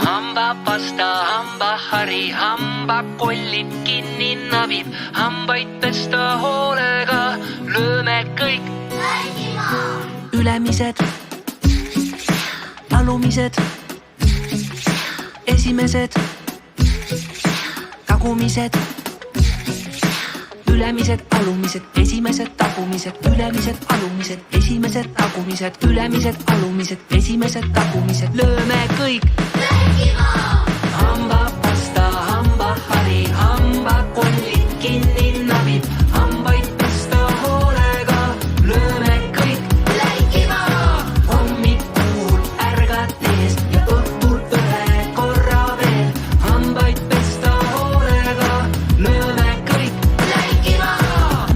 Hambapasta, hambahari, hambakollid kinni nabib, hambaid pesta hoolega, lööme kõik ülemised, alumised, esimesed, tagumised, ülemised, alumised, esimesed, tagumised, ülemised, alumised, esimesed, tagumised, ülemised, alumised, esimesed, tagumised, lööme kõik hambapasta, hambahari, hambakollid kinni nabib, hambaid pesta hoolega, lööme kõik hommikul ärgates ja õhtul ühe korra veel, hambaid pesta hoolega, lööme kõik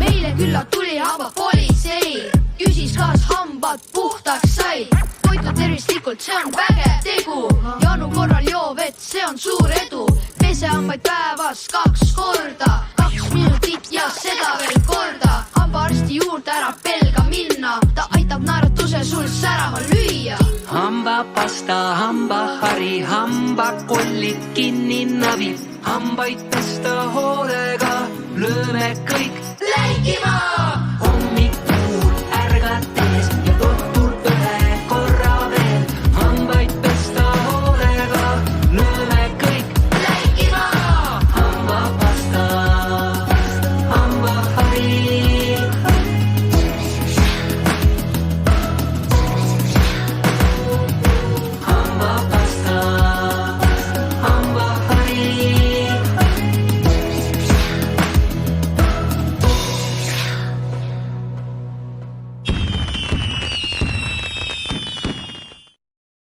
meile külla tuli hambapolitsei, küsis kas hambad puhtaks sai, toitu tervislikult, see on vägev tegu, janu korral joo vett, see on suur edu, pese hambaid päevas 2 korda, 2 minutit ja seda veel korda, hambaarsti juurde ära pelga minna, ta aitab naeratuse sul särama lüüa. hambapasta, hambahari, hambakollid kinni nabib, hambaid pesta hoolega, lööme kõik Läikima!